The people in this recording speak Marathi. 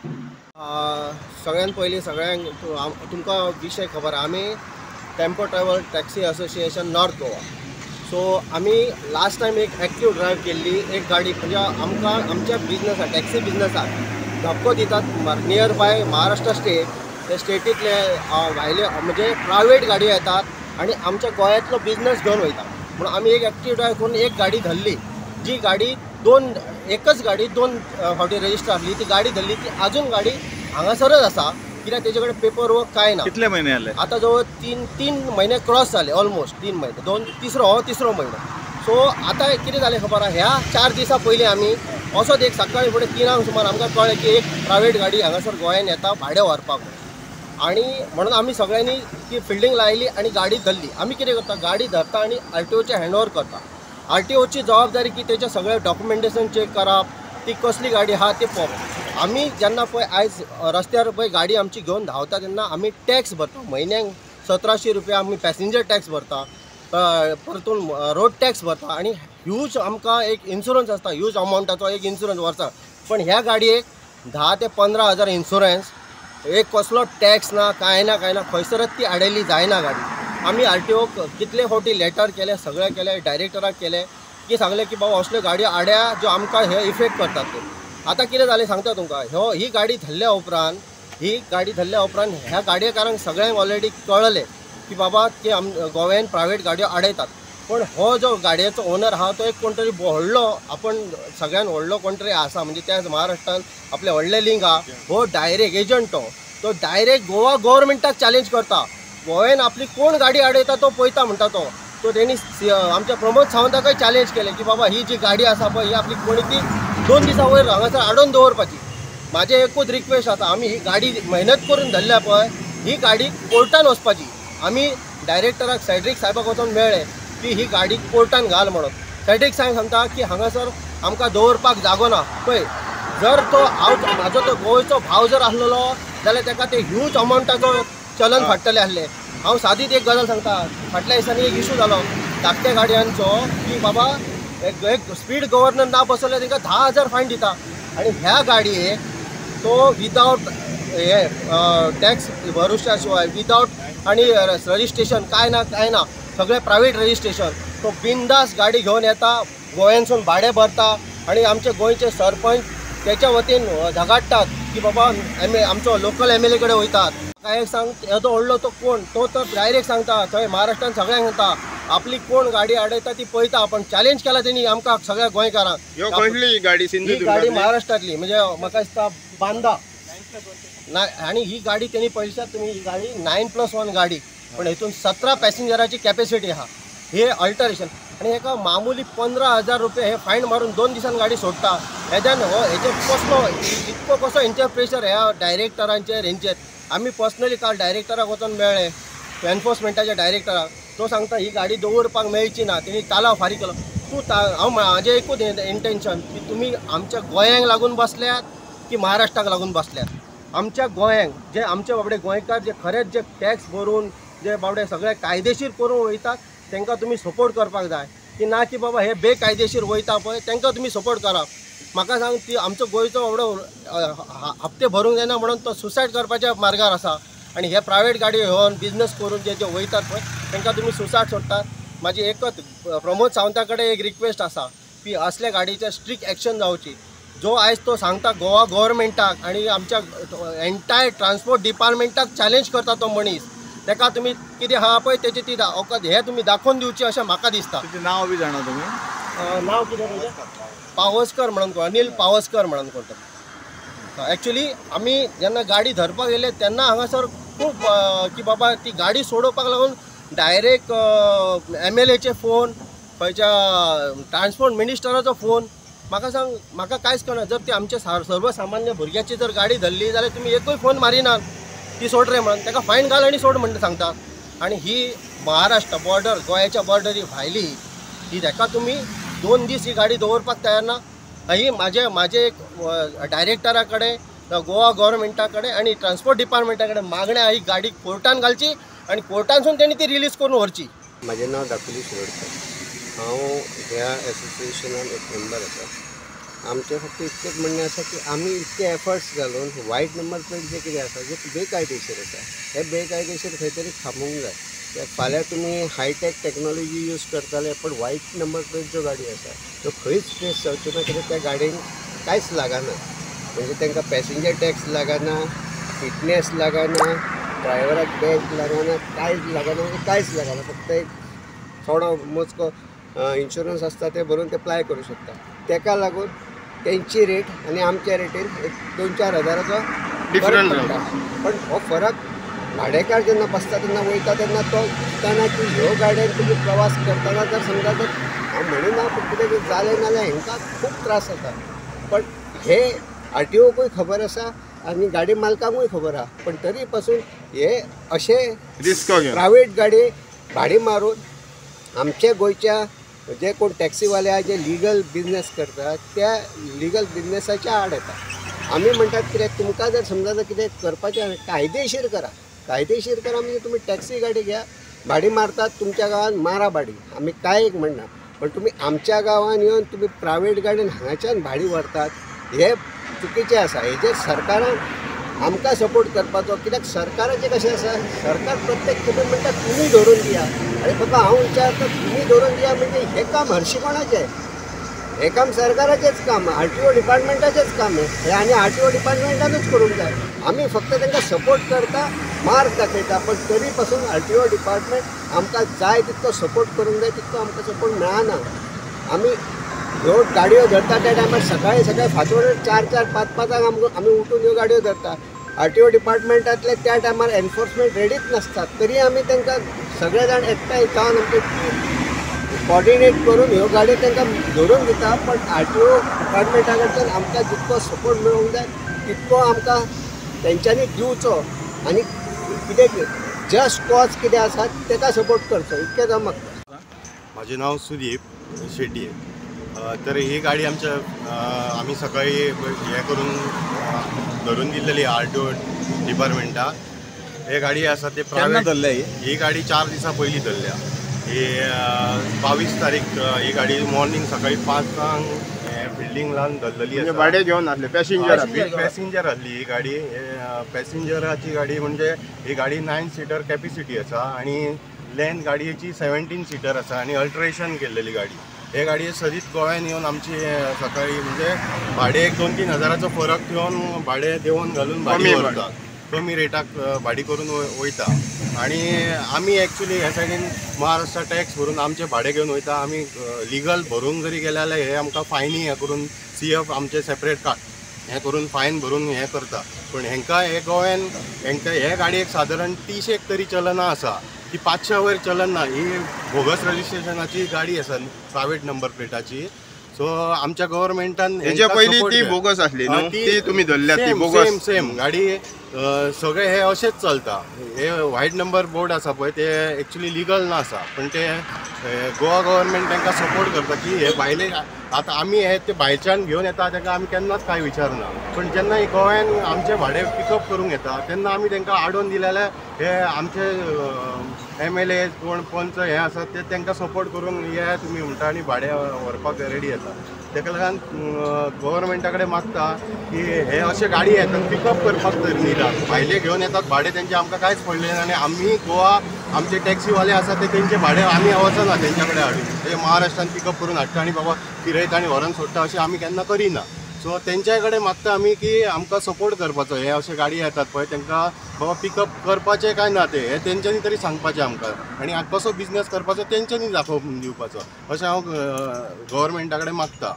सगळ्यात पयलीं तुमकां विशय खबर आमी tempo travel taxi association north Goa. So आमी लास्ट टायम एक एक्टीव ड्रायव्ह केल्ली एक गाडी, म्हणजे आमकां आमच्या बिजनसाक टॅक्सी बिजनसाक धक्को दितात नियर बाय महाराष्ट्र स्टेट. त्या स्टेटींतले भायले म्हणजे प्रायवेट गाडयो येतात आनी आमच्या गोंयांतलो बिजनस घेवन वयता. म्हणून आमी एक एक्टीव ड्रायव्ह करून एक गाडी धरली. जी गाडी एकच गाडी दोन फावटी रजिस्टर आसली. ती गाडी धरली, ती अजून गाडी हांगासरच आसा, कित्याक तेजे कडेन पेपर वर्क काय ना. कितले महिने जाले आता जवळ तीन महिने क्रॉस झाले, ऑलमोस्ट 3 महिने, तिसरो महिनो. सो आता कितें जालें खबर आहा, ह्या 4 दिसां पयलीं आमी असोच एक सकाळी फुडें 3 सुमार आमकां कळ्ळें की एक प्रायवेट गाडी हांगासर गोंयांत येता भाडें व्हरपाक. आणि म्हणून आमी सगळ्यांनी ती फिल्डिंग लायली आनी गाडी धरली. आमी कितें करता, गाडी धरता आनी RTOचे हँडओवर करता. RTOची जबाबदारी की तेचे सगळे डॉक्युमेंटेशन चेक करप, ती कसली गाडी आहा ते पळोवप. आमी जेन्ना पळय आयज रस्त्यार पळय गाडी आमची घेवन धांवता तेन्ना आमी टॅक्स भरता. म्हयन्याक 1700 रुपया आमी पॅसेंजर टॅक्स भरता, परतून रोड टॅक्स भरता आनी ह्यूज आमकां एक इन्शुरन्स आसता, ह्यूज अमावंटाचो एक इन्शुरन्स वर्सा. पण ह्या गाडयेक 10 ते 15 हजार इन्शुरन्स, एक कसलो टॅक्स ना, काय ना खंयसरच ती आडयली जायना गाडी. आमी RTOक कितले फावटी लेटर केले, सगळे केले, डायरेक्टराक केले की सांगले की बाबा असल्यो गाडयो आड्या ज्यो आमकां हे इफेक्ट करतात ते. आतां कितें जालें सांगता तुमकां, ही गाडी धरल्या उपरांत ह्या गाडयेकारांक सगळ्यांक ऑलरेडी कळलें की बाबा ते गोव्यान प्रायवेट गाडयो आडयतात. पण हो जो गाडयेचो ओनर आहा तो एक कोण तरी व्हडलो, आपण सगळ्यान व्हडलो कोण तरी आसा, म्हणजे त्या महाराष्ट्रान आपले व्हडले लिंक आहा. हो डायरेक्ट एजंट, तो डायरेक्ट गोवा गव्हर्मेंटाक चॅलेंज करता. गोव्यान आपली कोण गाडी आडयता तो पळयता म्हणटा तो तेणी आमच्या प्रमोद सावंताकय चॅलेंज केलें की बाबा ही जी गाडी आसा पळय ही आपली कोणी ती 2 दिसां वयर हांगासर आडोवन दवरपाची. म्हाजें एकूच रिक्वेस्ट आसा, आमी ही गाडी मेहनत करून धरल्या पळय, ही गाडी कोर्टान वचपाची. आमी डायरेक्टराक सेड्रीक साहेबाक वचून मेळ्ळे की ही गाडी कोर्टान घाल म्हणून. सेड्रीक साहेब सांगता की हांगासर आमकां दवरपाक जागो ना. पळय, जर तो म्हाजो तो गोंयचो भाव जर आसलेलो जाल्यार ताका ते ह्यूज अमावंटाचो चलन फाडटले आसले. हांव सादीत एक गजाल सांगता, फाटल्या दिसांनी एक इशू जालो धाकट्या गाडयांचो की बाबा एक स्पीड गव्हर्नर ना बसयले तांकां 10,000 फायन दिता. आनी ह्या गाडयेक तो विदावट हे टॅक्स भरुशा शिवाय, विदावट आनी रजिस्ट्रेशन काय ना सगळें प्रायवेट रजिस्ट्रेशन, तो बिंदास गाडी घेवन येता, गोंयांसून भाडें भरता आनी आमचे गोंयचे सरपंच त्याच्या वतीन झगाडटात की बाबा आमचो लोकल MLA कडेन वयतात. काय सांग येदो व्हडलो तो कोण, तो तर डायरेक्ट सांगता थंय महाराष्ट्रान सगळ्यांक सांगता आपली कोण गाडी आडयता ती पळयता. पण चॅलेंज केला तेणी आमकां सगळ्या गोंयकारांक. ही गाडी महाराष्ट्रातली, म्हणजे म्हाका दिसता बांदा ना. आणि ही गाडी तेणी पळयल्यात तुमी, ही गाडी 9+1 गाडी, पण हितून 17 पॅसेंजराची कॅपॅसिटी आहा. हे अल्टरेशन आणि हेका मामुली 15,000 रुपये हे फायन मारून 2 दिसान गाडी सोडटा. हेच्यान हेचे इतको कसो हेंचेर प्रेशर ह्या डायरेक्टरांचेर हेंचेर. आमी पर्सनली काल डायरेक्टराक वचून मेळ्ळे, एनफोर्समेंटाच्या डायरेक्टराक. तो सांगता ही गाडी दवरपाक मेळची ना, तेणी तालाव फारीक केलो. हांव म्हाजें एकूच इंटेंशन की तुमी आमच्या गोंयांक लागून बसल्यात की महाराष्ट्राक लागून बसल्यात. आमच्या गोंयांक जे आमचे बाबडे गोंयकार जे खरेंच जे टॅक्स भरून जे बाबडे सगळे कायदेशीर करून वयतात तांकां तुमी सपोर्ट करपाक जाय, की ना की बाबा हे बेकायदेशीर वयता पळय तांकां तुमी सपोर्ट करप. म्हाका सांग, ती आमचो गोंयचो बाबडो हप्ते भरूंक जायना म्हणून तो सुसायड करपाच्या मार्गार आसा. आनी हे प्रायवेट गाडयो घेवन बिजनस करून जे वयतात पळय तांकां तुमी सुसायड सोडटात. म्हाजी एकच प्रमोद सावंता कडेन एक रिक्वेस्ट आसा की असल्या गाडयेचेर स्ट्रिक्ट एक्शन जावची. जो आयज तो सांगता गोवा गव्हर्मेंटाक आनी आमच्या एंटायर ट्रान्सपोर्ट डिपार्टमेंटाक चॅलेंज करता तो मनीस, ताका तुमी कितें आहा पळय तेची ती हे तुमी दाखोवन दिवची अशें म्हाका दिसता. नांव बी जाणा तुमी? नांव कितें तेजें? पावसकर म्हणून, अनिल पावसकर म्हणून करता. एक्चुली आमी जेन्ना गाडी धरपाक गेले तेन्ना हांगासर खूब की बाबा ती गाडी सोडोवपाक लागून डायरेक्ट MLAचे फोन, खंयच्या ट्रान्सपोर्ट मिनिस्टराचो फोन. म्हाका सांग, म्हाका कांयच कळना. जर ती आमच्या सर्वसामान्य भुरग्याची जर गाडी धरली जाल्यार तुमी एकूय फोन मारिनात ती सोड रे म्हणून, ताका फायन घाल आनी सोड म्हणटा सांगता. आनी ही महाराष्ट्र बॉर्डर, गोंयाच्या बॉर्डरी भायली ही, ताका तुमी 2 दीस ही गाडी दवरपाक तयार ना. ही म्हाजे एक डायरेक्टरा कडेन, गोवा गव्हर्मेंटा कडेन आनी ट्रान्सपोर्ट डिपार्टमेंटा कडेन मागणें ही गाडी कोर्टान घालची आनी कोर्टानसून तेणी ती रिलीज करून व्हरची. म्हाजें नांव दाखोली शिरोडकर. हांव ह्या एसोसिएशनान एक मेंबर आसा. आमचें फक्त इतकेंच म्हणणें आसा की आमी इतके एफर्ट्स घालून वायट नंबर प्लेट जे कितें आसा जे बेकायदेशीर आसा हे बेकायदेशीर खंय तरी थांबूंक जाय. कित्याक फाल्यां तुमी हायटेक टॅक्नॉलॉजी यूज करताले पण वायट नंबर प्लेट ज्यो गाडी आसा त्यो खंयच ट्रेस जावच्यो ना. कित्याक त्या गाडयेक कांयच लागना, म्हणजे तांकां पॅसेंजर टॅक्स लागना, फिटनेस लागना, ड्रायव्हराक बॅग लागना, कांयच लागना, म्हणजे कांयच लागना. फक्त एक थोडो मोजको इन्शुरन्स आसता ते भरून ते अप्लाय करूं शकता. ताका लागून तेंची रेट आनी आमच्या रेटीन एक 2-4 हजाराचो Different पडटा. पण हो फरक भाडेकार जेन्ना बसता तेन्ना वयता तेन्ना तो दिसताना की ह्यो गाडयेन तुमी प्रवास करतना जर समजा जर हांव म्हणिना पूण कितें जालें नाल्यार हांकां खूब त्रास जाता. पण हे RTOकूय खबर आसा आनी गाडी मालकांकूय खबर आहा. पण तरी पासून हे अशे रिस्क घेवन प्रायवेट गाडी भाडी मारून आमच्या गोंयच्या जे कोण टॅक्सीवाले जे लिगल बिझनेस करतात त्या लिगल बिझनेसाच्या आड येता. आमी म्हणटात कित्याक तुमकां जर समजा जर कितें करपाचें कायदेशीर करा, कायदेशीर करा म्हणजे तुम्ही टॅक्सी गाडी घ्या, भाडी मारतात तुमच्या गांवांत मारा भाडी, आमी काय एक म्हणना. पण तुम्ही आमच्या गांवांत येवन तुम्ही प्रायवेट गाडयेन हांगाच्यान भाडी व्हरतात हे चुकीचें आसा. हेजेर सरकारान आमकां सपोर्ट करपाचो. कित्याक सरकाराचें कशें आसा, सरकार प्रत्येक खेपे म्हणटा तुमी धरून दिया. आनी बाबा हांव विचारता तुमी धरून दिया म्हणजे हे काम हरशीं कोणाचें? हे काम सरकाराचेंच काम, RTO डिपार्टमेंटाचेंच काम आहे हे. आनी RTO डिपार्टमेंटानूच करूंक जाय. आमी फक्त तांकां सपोर्ट करता, मार्क दाखयता. पण तरी पासून RTO डिपार्टमेंट आमकां जाय तितको सपोर्ट करूंक जाय तितको आमकां सपोर्ट मेळना. आमी ह्यो गाडयो धरता त्या टायमार सकाळी फांतोडेर 4-4, 5-5 आमी उठून ह्यो गाडयो धरता. RTO डिपार्टमेंटांतले त्या टायमार एनफोर्समेंट रेडीच नासतात. तरी आमी तांकां सगळे जाण एकठांय जावन आमचे कॉर्डिनेट करून ह्यो गाडयो तांकां धरून दिता. पण RTO डिपार्टमेंटा कडच्यान आमकां जितको सपोर्ट मेळूंक जाय तितको आमकां तेंच्यांनी दिवचो. आनी कितें जस्ट कॉज कितें आसा ताका सपोर्ट करचो, इतकेंच हांव मागता. माझे नाव सुदीप शेट्टी आहे. तर ही गाडी आम्ही सकाळी हे करून धरून दिलेली RTO डिपार्टमेंटा. हे गाडी आसा ते प्रायवेट धरल्या ही गाडी 4 दिसां पयलीं धरल्या. ही 22 तारीख ही गाडी मॉर्निंग सकाळी 5 बिल्डींग लावन धरलेली आसा. भाडे घेवन आसले पॅसेंजर पॅसेंजर आसली ही गाडी. पॅसेंजराची गाडी म्हणजे ही गाडी 9 सीटर कॅपॅसिटी आसा आणि लेंथ गाडयेची 17 सीटर आसा आणि अल्ट्रेशन केल्लेली गाडी. हे गाडये सदीत गोंयांत येवन आमची सकाळी म्हणजे भाडे 1-2-3 हजाराचो फरक घेवन भाडे देवन घालून भाडी व्हरतात. कमी रेटाक भाडी करून वयता. आणि आमी एक्चुली ह्या सायडीन महाराष्ट्र टॅक्स भरून आमचे भाडे घेवन वयता. आमी लिगल भरूंक जरी गेले जाल्यार हे आमकां फायनी हे करून CF आमचे सेपरेट काड हे करून फायन भरून हे करता. पण हेंकां हे गोंयान हेंकां हे गाडयेक सादारण 30 तरी चलनां आसा. ती 500 वयर चलना. ही बोगस रजिस्ट्रेशनाची गाडी आसा प्रायवेट नंबर प्लेटाची. सो आमच्या गव्हर्मेंटान हेच्या पयलीं ती बोगस आसली न्हू, ती तुमी धरल्या ती बोगस. सेम गाडी सगळे हे अशेंच चलता. हे व्हायट नंबर बोर्ड आसा पळय ते एक्चुली लिगल ना आसा. पण ते गोवा गव्हर्मेंट तांकां सपोर्ट करता की हे भायले आतां आमी हे ते भायच्यान घेवन येता ताका आमी केन्नाच कांय विचारना. पण जेन्ना गोंयान आमचे भाडे पिकअप करूंक येता तेन्ना आमी तांकां आडोवन दिले जाल्यार हे आमचे MLA कोण पंच हे आसात ते तांकां सपोर्ट करून हे तुमी म्हणटा आनी भाडे व्हरपाक रेडी येता. ताका लागून गव्हर्मेंटा कडेन मागता की हे अशे गाडी येतात पिकअप करपाक तर न्हिदात. भायले घेवन येतात भाडे तेंचे आमकां कांयच पडलें ना. आनी आमी गोवा आमचे टॅक्सीवाले आसा ते तेंचे भाडे आमी वचना तेंच्या कडेन हाडून. ते महाराष्ट्रान पिकअप करून हाडटा आनी बाबा फिरयता आनी व्हरून सोडटा अशें आमी केन्ना करिना. सो तेंच्या कडेन मागता आमी की आमकां सपोर्ट करपाचो. हे अशे गाडी येतात पळय तांकां बाबा पिकअप करपाचें काय ना ते हे तेंच्यांनी तरी सांगपाचें आमकां. आनी कसो बिझनेस करपाचो तेंच्यांनी दाखोवन दिवपाचो अशें हांव गव्हर्मेंटा कडेन मागता.